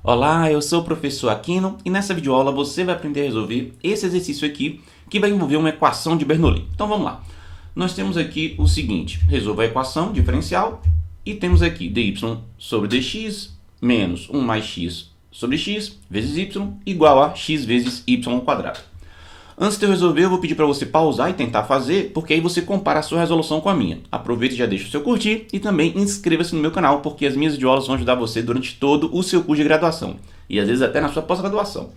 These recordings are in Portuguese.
Olá, eu sou o professor Aquino e nessa videoaula você vai aprender a resolver esse exercício aqui que vai envolver uma equação de Bernoulli. Então vamos lá. Nós temos aqui o seguinte, resolva a equação diferencial e temos aqui dy sobre dx menos 1 mais x sobre x vezes y igual a x vezes y ao quadrado. Antes de eu resolver, eu vou pedir para você pausar e tentar fazer, porque aí você compara a sua resolução com a minha. Aproveite e já deixa o seu curtir e também inscreva-se no meu canal, porque as minhas videoaulas vão ajudar você durante todo o seu curso de graduação e às vezes até na sua pós-graduação.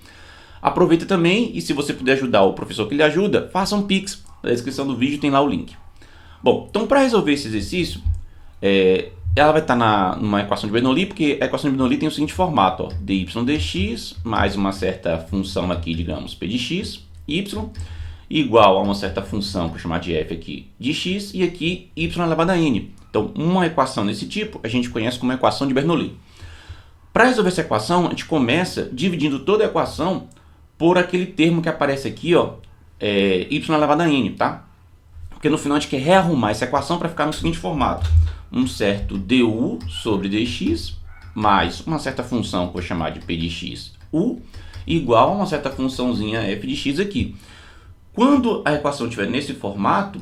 Aproveita também e se você puder ajudar o professor que lhe ajuda, faça um Pix. Na descrição do vídeo tem lá o link. Bom, então para resolver esse exercício, ela vai estar numa equação de Bernoulli, porque a equação de Bernoulli tem o seguinte formato, ó, dy dx mais uma certa função aqui, digamos, p de x, y, igual a uma certa função, que eu vou chamar de f aqui, de x, e aqui y elevado a n. Então, uma equação desse tipo, a gente conhece como equação de Bernoulli. Para resolver essa equação, a gente começa dividindo toda a equação por aquele termo que aparece aqui, ó, y elevado a n, tá? Porque no final a gente quer rearrumar essa equação para ficar no seguinte formato. Um certo du sobre dx mais uma certa função que eu vou chamar de p de x u igual a uma certa funçãozinha f de x aqui. Quando a equação estiver nesse formato,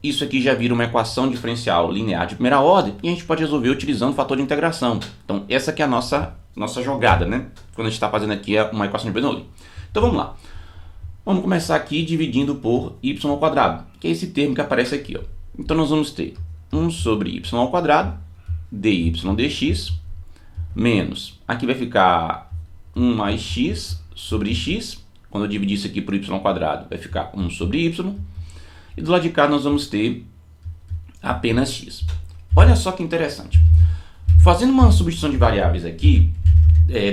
isso aqui já vira uma equação diferencial linear de primeira ordem e a gente pode resolver utilizando o fator de integração. Então essa aqui é a nossa jogada, né? Quando a gente está fazendo aqui uma equação de Bernoulli. Então vamos lá. Vamos começar aqui dividindo por y ao quadrado, que é esse termo que aparece aqui, ó. Então nós vamos ter 1 sobre y ao quadrado, dy dx, menos, aqui vai ficar 1 mais x sobre x, quando eu dividir isso aqui por y ao quadrado, vai ficar 1 sobre y, e do lado de cá nós vamos ter apenas x. Olha só que interessante. Fazendo uma substituição de variáveis aqui,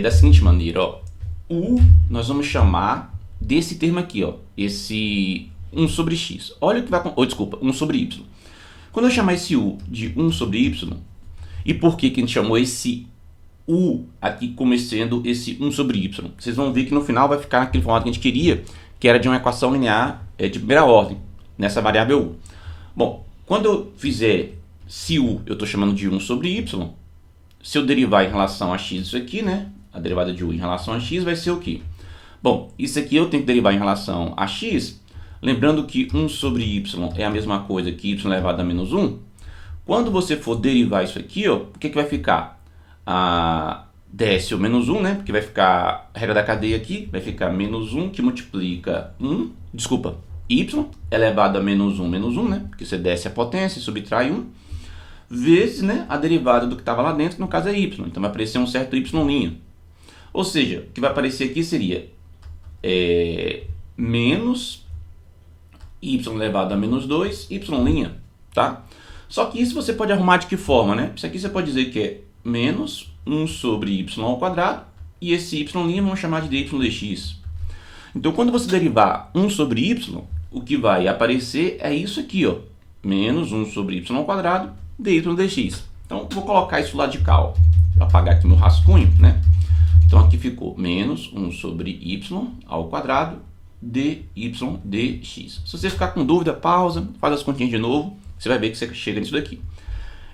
da seguinte maneira, ó, u nós vamos chamar desse termo aqui, ó, esse 1 sobre x. Olha o que vai acontecer, desculpa, 1 sobre y. Quando eu chamar esse u de 1 sobre y, e por que a gente chamou esse u aqui como sendo esse 1 sobre y? Vocês vão ver que no final vai ficar naquele formato que a gente queria, que era de uma equação linear de primeira ordem, nessa variável u. Bom, quando eu fizer se u, eu estou chamando de 1 sobre y, se eu derivar em relação a x isso aqui, né? A derivada de u em relação a x vai ser o quê? Bom, isso aqui eu tenho que derivar em relação a x, lembrando que 1 sobre y é a mesma coisa que y elevado a menos 1. Quando você for derivar isso aqui, ó, o que vai ficar? Desce o menos 1, né? Porque vai ficar a regra da cadeia aqui, vai ficar menos 1 que multiplica y elevado a menos 1, né? Porque você desce a potência e subtrai 1, vezes, né, a derivada do que estava lá dentro, que no caso é y. Então vai aparecer um certo y'. Ou seja, o que vai aparecer aqui seria menos y elevado a menos 2, y', tá? Só que isso você pode arrumar de que forma, né? Isso aqui você pode dizer que é menos 1 sobre y ao quadrado, e esse y' vamos chamar de dy dx. Então, quando você derivar 1 sobre y, o que vai aparecer é isso aqui, ó, menos 1 sobre y ao quadrado, dy dx. Então, vou colocar isso lá de cá, ó. Vou apagar aqui meu rascunho, né? Então, aqui ficou menos 1 sobre y ao quadrado, dy dx. Se você ficar com dúvida, pausa, faz as continhas de novo, você vai ver que você chega nisso daqui.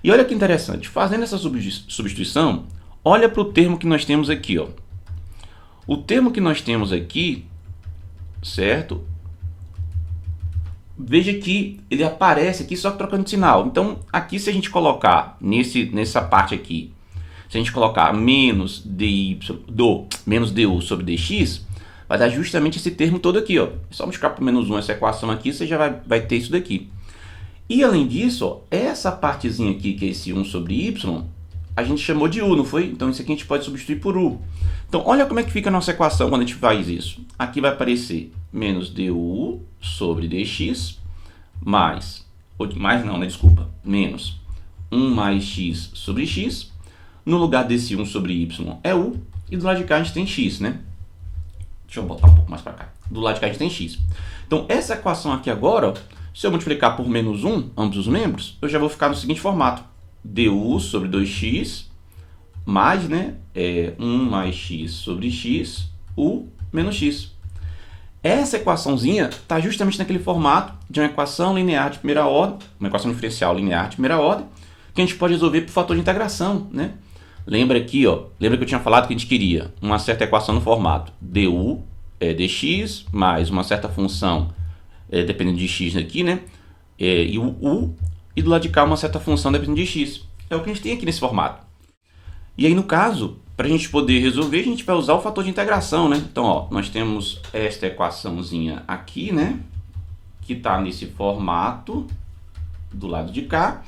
E olha que interessante, fazendo essa substituição, olha para o termo que nós temos aqui, ó. O termo que nós temos aqui, certo? Veja que ele aparece aqui só trocando de sinal. Então, aqui se a gente colocar nessa parte aqui, se a gente colocar menos du sobre dx, vai dar justamente esse termo todo aqui, ó. É só multiplicar por menos 1 essa equação aqui, você já vai ter isso daqui. E além disso, ó, essa partezinha aqui, que é esse 1 sobre y, a gente chamou de u, não foi? Então isso aqui a gente pode substituir por u. Então olha como é que fica a nossa equação quando a gente faz isso. Aqui vai aparecer menos du sobre dx, menos 1 mais x sobre x. No lugar desse 1 sobre y é u, e do lado de cá a gente tem x, né? Deixa eu botar um pouco mais para cá. Do lado de cá a gente tem x. Então essa equação aqui agora, ó, se eu multiplicar por menos 1, ambos os membros, eu já vou ficar no seguinte formato. Du sobre 2x mais, né, 1 mais x sobre x, u menos x. Essa equaçãozinha está justamente naquele formato de uma equação linear de primeira ordem, uma equação diferencial linear de primeira ordem, que a gente pode resolver por fator de integração, né? Lembra aqui, ó, lembra que eu tinha falado que a gente queria uma certa equação no formato du dx mais uma certa função dependendo de x aqui, né? E o u, e do lado de cá uma certa função dependendo de x. É o que a gente tem aqui nesse formato. E aí, no caso, para a gente poder resolver, a gente vai usar o fator de integração, né? Então, ó, nós temos esta equaçãozinha aqui, né? Que está nesse formato do lado de cá.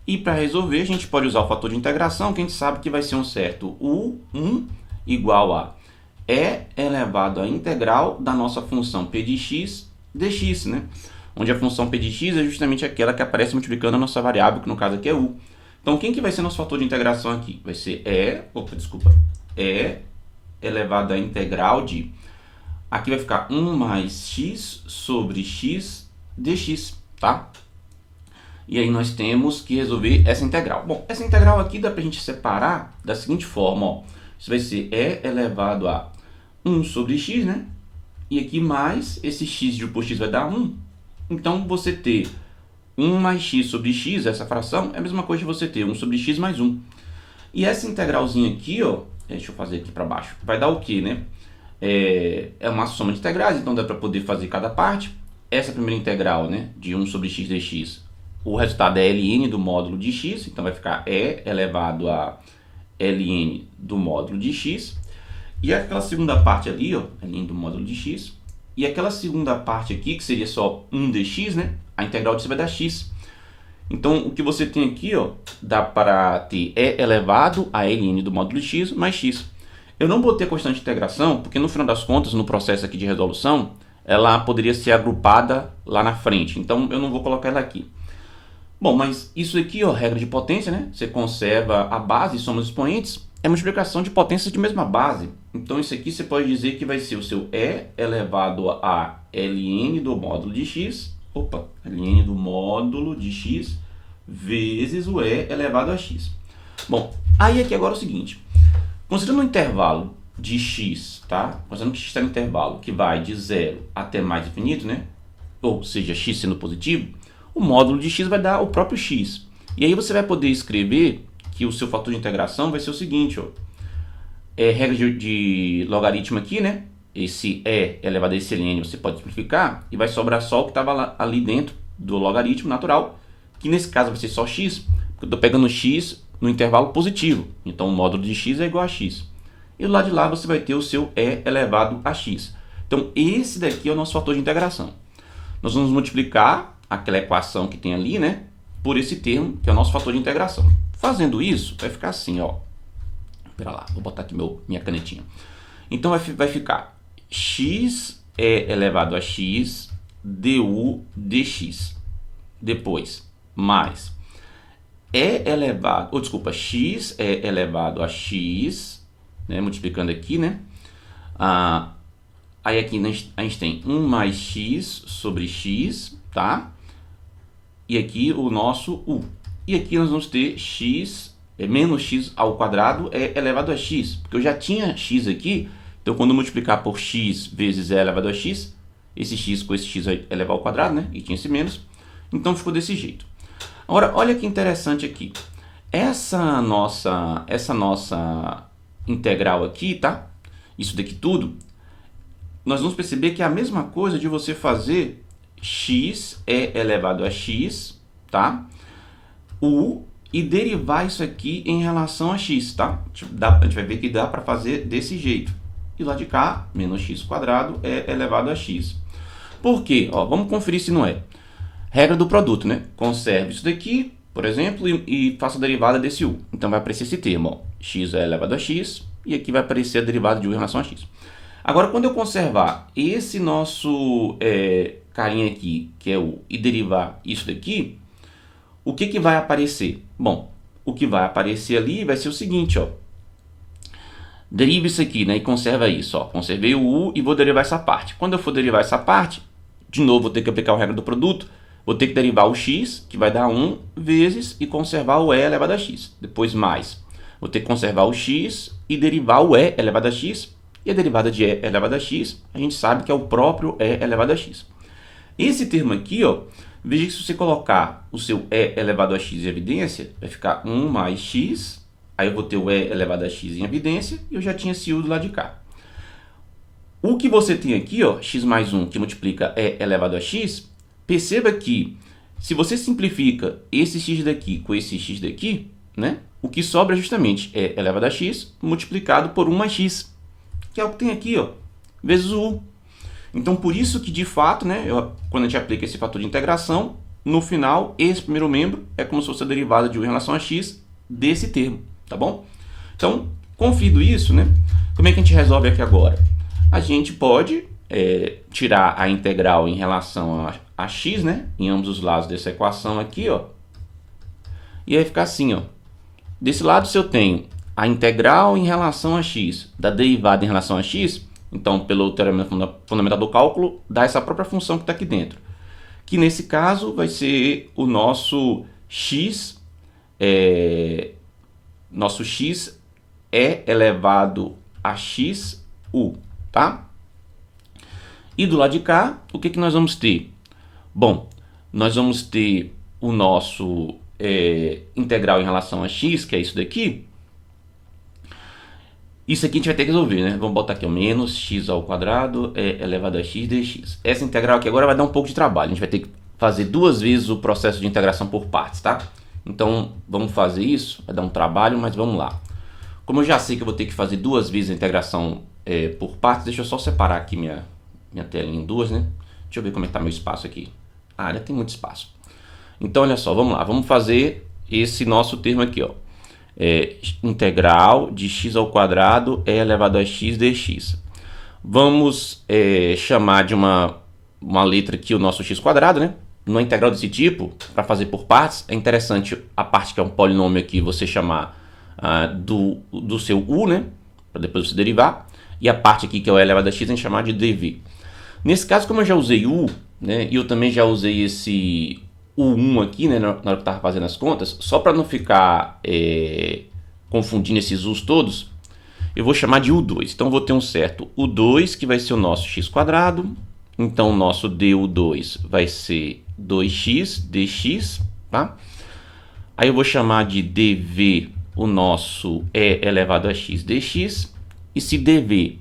E para resolver, a gente pode usar o fator de integração, que a gente sabe que vai ser um certo u1 igual a e elevado à integral da nossa função p de x dx, né? Onde a função p de x é justamente aquela que aparece multiplicando a nossa variável, que no caso aqui é u. Então, quem que vai ser nosso fator de integração aqui? Vai ser e elevado à integral de... Aqui vai ficar 1 mais x sobre x dx, tá? E aí nós temos que resolver essa integral. Bom, essa integral aqui dá pra gente separar da seguinte forma, ó. Isso vai ser e elevado a 1 sobre x, né? E aqui mais esse x dividido por x vai dar 1. Então, você ter 1 mais x sobre x, essa fração, é a mesma coisa de você ter 1 sobre x mais 1. E essa integralzinha aqui, ó, deixa eu fazer aqui para baixo, vai dar o quê, né? É uma soma de integrais, então dá para poder fazer cada parte. Essa primeira integral, né, de 1 sobre x dx, o resultado é ln do módulo de x, então vai ficar e elevado a ln do módulo de x. E aquela segunda parte ali, ó, ln do módulo de x. E aquela segunda parte aqui, que seria só 1 dx, né, a integral disso vai dar x. Então, o que você tem aqui, ó, dá para ter e elevado a ln do módulo de x mais x. Eu não botei a constante de integração, porque no final das contas, no processo aqui de resolução, ela poderia ser agrupada lá na frente. Então, eu não vou colocar ela aqui. Bom, mas isso aqui, ó, regra de potência, né? Você conserva a base e soma os expoentes. É multiplicação de potências de mesma base. Então, isso aqui você pode dizer que vai ser o seu e elevado a ln do módulo de x. Opa, ln do módulo de x vezes o e elevado a x. Bom, aí aqui agora é o seguinte. Considerando um intervalo de x, tá? Considerando que x está no intervalo que vai de 0 até mais infinito, né? Ou seja, x sendo positivo, o módulo de x vai dar o próprio x. E aí você vai poder escrever que o seu fator de integração vai ser o seguinte, ó. Regra de logaritmo aqui, né? Esse e elevado a esse ln você pode simplificar e vai sobrar só o que estava ali dentro do logaritmo natural, que nesse caso vai ser só x, porque eu estou pegando x no intervalo positivo. Então o módulo de x é igual a x. E do lado de lá você vai ter o seu e elevado a x. Então esse daqui é o nosso fator de integração. Nós vamos multiplicar aquela equação que tem ali, né, por esse termo, que é o nosso fator de integração. Fazendo isso, vai ficar assim, ó. Espera lá, vou botar aqui minha canetinha. Então vai ficar x elevado a x du dx. Depois, mais x elevado a x, né, multiplicando aqui, né? Aí aqui a gente tem 1 mais x sobre x, tá? E aqui o nosso u. E aqui nós vamos ter x menos x ao quadrado elevado a x, porque eu já tinha x aqui, então quando eu multiplicar por x vezes e elevado a x, esse x com esse x vai elevar ao quadrado, né? E tinha esse menos, então ficou desse jeito. Agora, olha que interessante aqui. Essa nossa integral aqui, tá? Isso daqui tudo, nós vamos perceber que é a mesma coisa de você fazer x elevado a x, tá? E derivar isso aqui em relação a x, tá? A gente vai ver que dá para fazer desse jeito. E lá de cá, menos x quadrado elevado a x. Por quê? Ó, vamos conferir se não é. Regra do produto, né? Conserve isso daqui, por exemplo, e faça a derivada desse u. Então vai aparecer esse termo, ó, x elevado a x, e aqui vai aparecer a derivada de u em relação a x. Agora, quando eu conservar esse nosso carinha aqui, que é o e derivar isso daqui, o que vai aparecer? Bom, o que vai aparecer ali vai ser o seguinte, ó. Deriva isso aqui, né? E conserva isso, ó. Conservei o u e vou derivar essa parte. Quando eu for derivar essa parte, de novo vou ter que aplicar a regra do produto. Vou ter que derivar o x, que vai dar 1, vezes, e conservar o e elevado a x. Depois mais. Vou ter que conservar o x e derivar o e elevado a x. E a derivada de e elevado a x, a gente sabe que é o próprio e elevado a x. Esse termo aqui, ó, veja que se você colocar o seu e elevado a x em evidência, vai ficar 1 mais x Aí eu vou ter o e elevado a x em evidência e eu já tinha esse u do lado de cá. O que você tem aqui, ó, x mais 1 que multiplica e elevado a x, perceba que se você simplifica esse x daqui com esse x daqui, né, o que sobra é justamente e elevado a x multiplicado por 1 mais x, que é o que tem aqui, ó, vezes o u. Então, por isso que, de fato, né, quando a gente aplica esse fator de integração, no final, esse primeiro membro é como se fosse a derivada de u em relação a x desse termo, tá bom? Então, conferindo isso, né, como é que a gente resolve aqui agora? A gente pode tirar a integral em relação a x, né, em ambos os lados dessa equação aqui, ó, e aí ficar assim, ó. Desse lado, se eu tenho a integral em relação a x da derivada em relação a x, então, pelo teorema fundamental do cálculo, dá essa própria função que está aqui dentro. Que nesse caso vai ser o nosso x é elevado a x u, tá? E do lado de cá, o que nós vamos ter? Bom, nós vamos ter o nosso integral em relação a x, que é isso daqui. Isso aqui a gente vai ter que resolver, né? Vamos botar aqui o menos x ao quadrado elevado a x dx. Essa integral aqui agora vai dar um pouco de trabalho. A gente vai ter que fazer duas vezes o processo de integração por partes, tá? Então, vamos fazer isso. Vai dar um trabalho, mas vamos lá. Como eu já sei que eu vou ter que fazer duas vezes a integração por partes, deixa eu só separar aqui minha telinha em duas, né? Deixa eu ver como é que tá meu espaço aqui. Ah, já tem muito espaço. Então, olha só, vamos lá. Vamos fazer esse nosso termo aqui, ó. Integral de x ao quadrado e elevado a x dx. Vamos chamar de uma letra aqui o nosso x quadrado, né? Numa integral desse tipo, para fazer por partes, é interessante a parte que é um polinômio aqui você chamar do seu u, né? Para depois você derivar. E a parte aqui que é o elevado a x a gente chamar de dv. Nesse caso, como eu já usei u, né? E eu também já usei esse u1 aqui, né, na hora que eu estava fazendo as contas, só para não ficar confundindo esses u's todos, eu vou chamar de u2. Então, eu vou ter um certo u2, que vai ser o nosso x quadrado. Então, o nosso du2 vai ser 2x dx, tá? Aí, eu vou chamar de dv o nosso e elevado a x dx. E se dv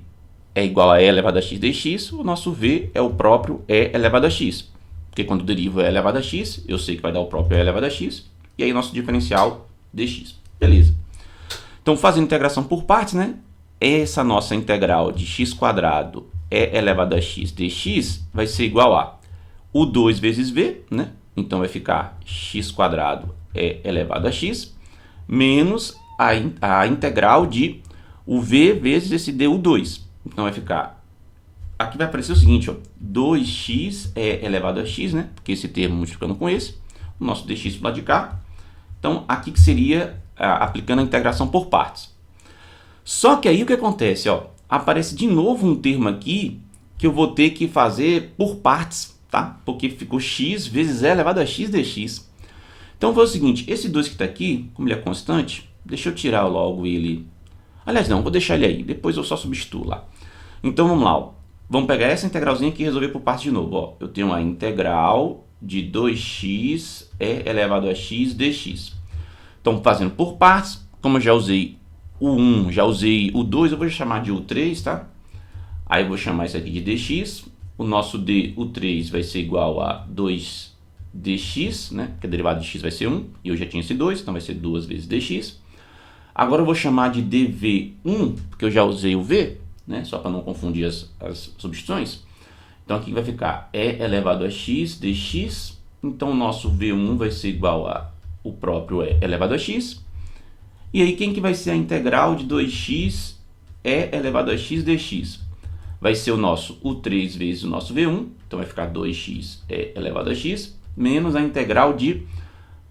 é igual a e elevado a x dx, o nosso v é o próprio e elevado a x. Porque quando eu derivo e elevado a x, eu sei que vai dar o próprio e elevado a x. E aí nosso diferencial dx. Beleza. Então, fazendo integração por partes, né? Essa nossa integral de x quadrado e elevado a x dx vai ser igual a u2 vezes v, né? Então, vai ficar x quadrado e elevado a x menos a integral de o v vezes esse du2. Então, vai ficar... Aqui vai aparecer o seguinte, ó, 2x elevado a x, né? Porque esse termo multiplicando com esse, o nosso dx do lado de cá. Então, aqui que seria aplicando a integração por partes. Só que aí o que acontece, ó, aparece de novo um termo aqui que eu vou ter que fazer por partes, tá? Porque ficou x vezes e elevado a x dx. Então, foi o seguinte, esse 2 que está aqui, como ele é constante, deixa eu tirar logo ele. Aliás, não, vou deixar ele aí, depois eu só substituo lá. Então, vamos lá, ó. Vamos pegar essa integralzinha aqui e resolver por partes de novo. Ó, eu tenho a integral de 2x elevado a x dx. Então, fazendo por partes, como eu já usei o 1, já usei o 2, eu vou chamar de u3, tá? Aí eu vou chamar isso aqui de dx. O nosso u3 vai ser igual a 2dx, né? Porque a derivada de x vai ser 1, e eu já tinha esse 2, então vai ser 2 vezes dx. Agora eu vou chamar de dv1, porque eu já usei o v, né? Só para não confundir as substituições. Então aqui vai ficar e elevado a x dx. Então o nosso v1 vai ser igual a o próprio e elevado a x. E aí quem que vai ser a integral de 2x e elevado a x dx? Vai ser o nosso u3 vezes o nosso v1. Então vai ficar 2x e elevado a x menos a integral de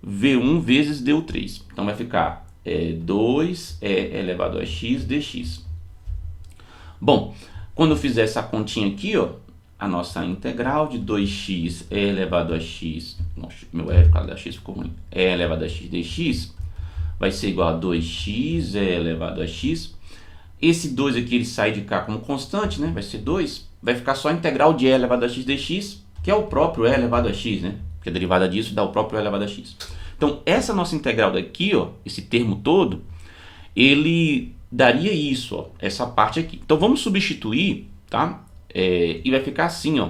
v1 vezes du3. Então vai ficar 2 e elevado a x dx. Bom, quando eu fizer essa continha aqui, ó, a nossa integral de 2x e elevado a x, nossa, meu e por causa da x ficou ruim, e elevado a x dx, vai ser igual a 2x e elevado a x. Esse 2 aqui, ele sai de cá como constante, né? Vai ser 2, vai ficar só a integral de e elevado a x dx, que é o próprio e elevado a x, né? Porque a derivada disso dá o próprio e elevado a x. Então, essa nossa integral daqui, ó, esse termo todo, ele daria isso, ó, essa parte aqui. Então vamos substituir, tá? E vai ficar assim, ó.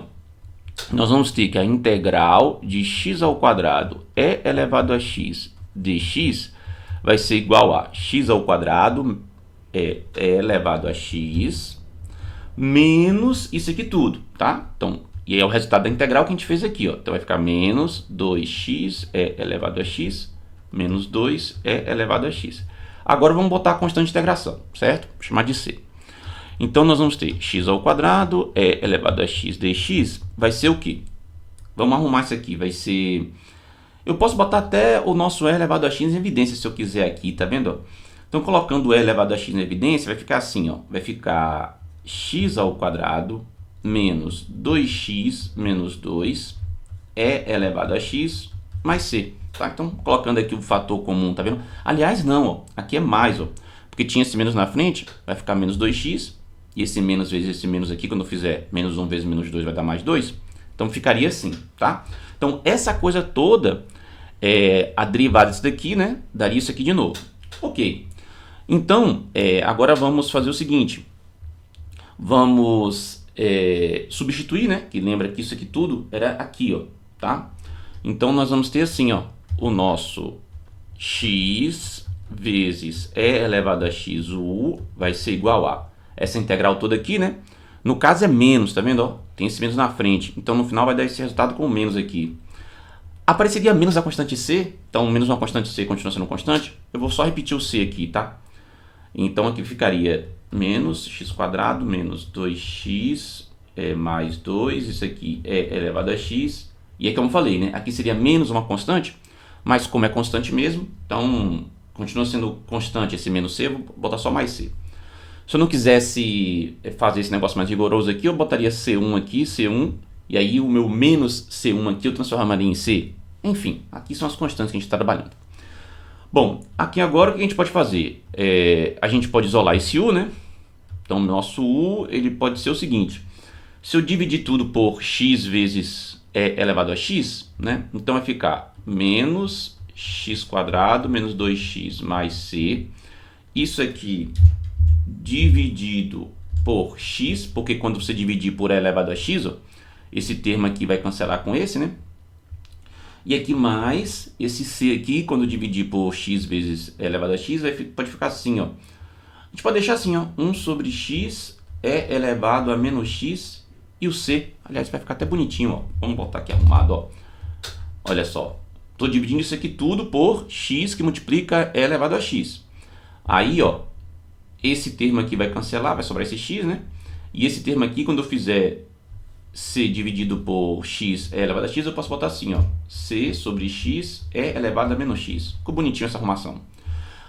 Nós vamos ter que a integral de x ao quadrado e elevado a x dx vai ser igual a x ao quadrado e elevado a x menos isso aqui tudo, tá? Então, e é o resultado da integral que a gente fez aqui, ó. Então vai ficar menos 2x elevado a x menos 2 elevado a x. Agora vamos botar a constante de integração, certo? Vou chamar de c. Então nós vamos ter x ao quadrado elevado a x dx vai ser o quê? Vamos arrumar isso aqui, vai ser... Eu posso botar até o nosso e elevado a x em evidência se eu quiser aqui, tá vendo? Então colocando o e elevado a x em evidência vai ficar assim, ó. Vai ficar x ao quadrado menos 2x menos 2 e elevado a x mais c. Tá? Então colocando aqui o fator comum, tá vendo? Aliás, não, ó. Aqui é mais, ó. Porque tinha esse menos na frente, vai ficar menos 2x. E esse menos vezes esse menos aqui, quando eu fizer menos 1 vezes menos 2, vai dar mais 2. Então ficaria assim, tá? Então essa coisa toda, a derivada disso daqui, né? Daria isso aqui de novo. Ok. Então, agora vamos fazer o seguinte. Vamos substituir, né? Que lembra que isso aqui tudo era aqui, ó, tá? Então nós vamos ter assim, ó, o nosso x vezes e elevado a x u vai ser igual a essa integral toda aqui, né? No caso é menos, tá vendo? Ó? Tem esse menos na frente. Então no final vai dar esse resultado com menos aqui. Apareceria menos a constante c. Então menos uma constante c continua sendo constante. Eu vou só repetir o c aqui, tá? Então aqui ficaria menos x quadrado menos 2x mais 2. Isso aqui é elevado a x. E é como eu falei, né? Aqui seria menos uma constante. Mas como é constante mesmo, então continua sendo constante esse menos c. Eu vou botar só mais c. Se eu não quisesse fazer esse negócio mais rigoroso aqui, eu botaria C1 aqui, C1, e aí o meu menos C1 aqui eu transformaria em C. Enfim, aqui são as constantes que a gente está trabalhando. Bom, aqui agora o que a gente pode fazer? A gente pode isolar esse U, né? Então, nosso U ele pode ser o seguinte. Se eu dividir tudo por x vezes elevado a x, né? Então vai ficar menos x quadrado menos 2x mais c. Isso aqui dividido por x, porque quando você dividir por e elevado a x, ó, esse termo aqui vai cancelar com esse, né? E aqui mais esse c aqui, quando dividir por x vezes e elevado a x, pode ficar assim, ó. A gente pode deixar assim, ó, 1 sobre x é elevado a menos x e o c, aliás, vai ficar até bonitinho, ó. Vamos botar aqui arrumado, ó. Olha só, estou dividindo isso aqui tudo por x que multiplica e elevado a x. Aí, ó, esse termo aqui vai cancelar, vai sobrar esse x, né? E esse termo aqui, quando eu fizer c dividido por x elevado a x, eu posso botar assim, ó. C sobre x elevado a menos x. Ficou bonitinho essa arrumação.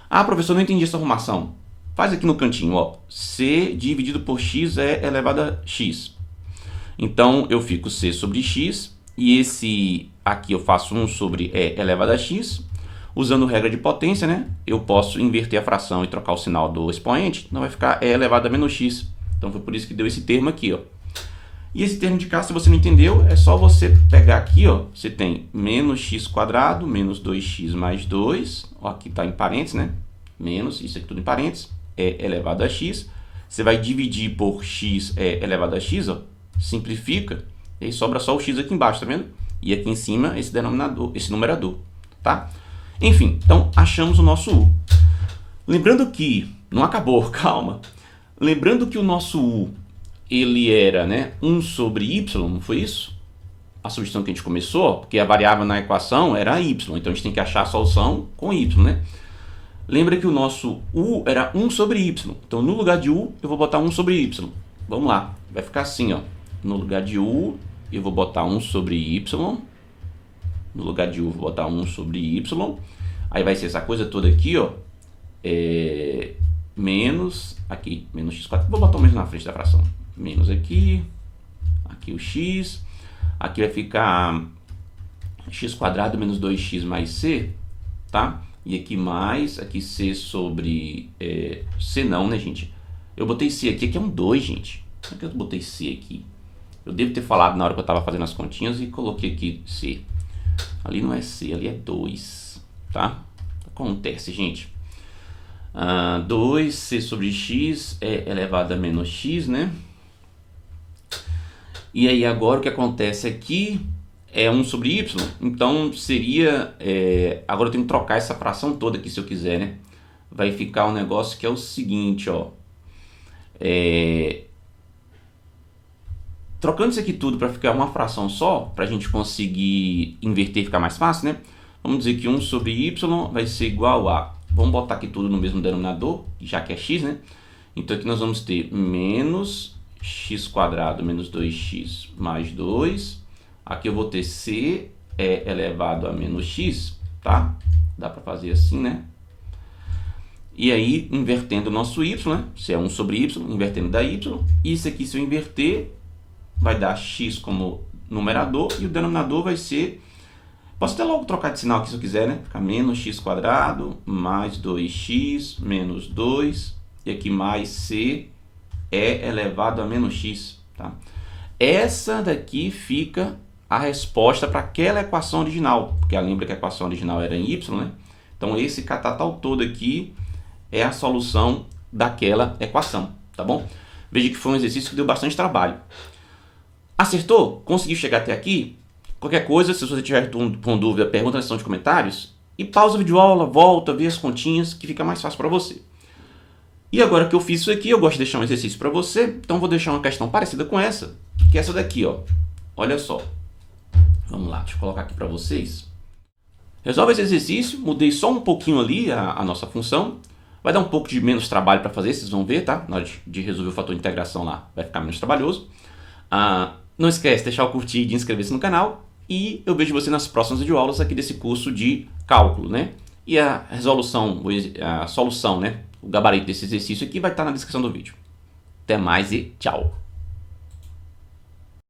Ah, professor, não entendi essa arrumação. Faz aqui no cantinho, ó. C dividido por x elevado a x. Então, eu fico c sobre x. E esse aqui eu faço 1 sobre e elevado a x. Usando regra de potência, né, eu posso inverter a fração e trocar o sinal do expoente, então vai ficar e elevado a menos x. Então foi por isso que deu esse termo aqui, ó. E esse termo de cá, se você não entendeu, é só você pegar aqui, ó, você tem menos x quadrado menos 2x mais 2, ó, aqui está em parênteses, né, menos, isso aqui tudo em parênteses, e elevado a x. Você vai dividir por x elevado a x, ó, simplifica, e aí sobra só o x aqui embaixo, tá vendo? E aqui em cima esse denominador, esse numerador, tá? Enfim, então achamos o nosso U. Lembrando que, não acabou, calma. Lembrando que o nosso U, ele era, né, 1 sobre y, não foi isso? A substituição que a gente começou, porque a variável na equação era y, então a gente tem que achar a solução com y, né? Lembra que o nosso U era 1 sobre y, então no lugar de U eu vou botar 1 sobre y. Vamos lá, vai ficar assim, ó. No lugar de U eu vou botar 1 sobre y. No lugar de U, vou botar 1 sobre y. Aí vai ser essa coisa toda aqui, ó. Menos, aqui, menos x4. Vou botar o menos na frente da fração. Menos aqui. Aqui o x. Aqui vai ficar x quadrado menos 2x mais c. Tá? E aqui mais, aqui c sobre... c não, né, gente? Eu botei c aqui, aqui é um 2, gente. Por que eu botei c aqui? Eu devo ter falado na hora que eu estava fazendo as continhas e coloquei aqui c. Ali não é C, ali é 2, tá? Acontece, gente. 2c sobre x é elevado a menos x, né? E aí agora o que acontece aqui é 1 sobre y, então seria... agora eu tenho que trocar essa fração toda aqui se eu quiser, né? Vai ficar um negócio que é o seguinte, ó. Trocando isso aqui tudo para ficar uma fração só, para a gente conseguir inverter e ficar mais fácil, né? Vamos dizer que 1 sobre y vai ser igual a... Vamos botar aqui tudo no mesmo denominador, já que é x, né? Então aqui nós vamos ter menos x quadrado menos 2x mais 2. Aqui eu vou ter c elevado a menos x, tá? Dá para fazer assim, né? E aí, invertendo o nosso y, né? Se é 1 sobre y, invertendo da y. Isso aqui, se eu inverter, vai dar x como numerador e o denominador vai ser... Posso até logo trocar de sinal aqui se eu quiser, né? Fica menos x quadrado mais 2x menos 2 e aqui mais c elevado a menos x, tá? Essa daqui fica a resposta para aquela equação original, porque lembra que a equação original era em y, né? Então esse catatal todo aqui é a solução daquela equação, tá bom? Veja que foi um exercício que deu bastante trabalho. Acertou? Conseguiu chegar até aqui? Qualquer coisa, se você tiver com dúvida, pergunta na seção de comentários e pausa a videoaula, volta, vê as continhas que fica mais fácil para você. E agora que eu fiz isso aqui, eu gosto de deixar um exercício para você, então vou deixar uma questão parecida com essa, que é essa daqui, ó. Olha só. Vamos lá, deixa eu colocar aqui para vocês. Resolve esse exercício, mudei só um pouquinho ali a nossa função. Vai dar um pouco de menos trabalho para fazer, vocês vão ver, tá? Na hora de resolver o fator de integração lá, vai ficar menos trabalhoso. Não esquece de deixar o curtir e de inscrever-se no canal. E eu vejo você nas próximas videoaulas aqui desse curso de cálculo, né? E a resolução, a solução, né? O gabarito desse exercício aqui vai estar na descrição do vídeo. Até mais e tchau!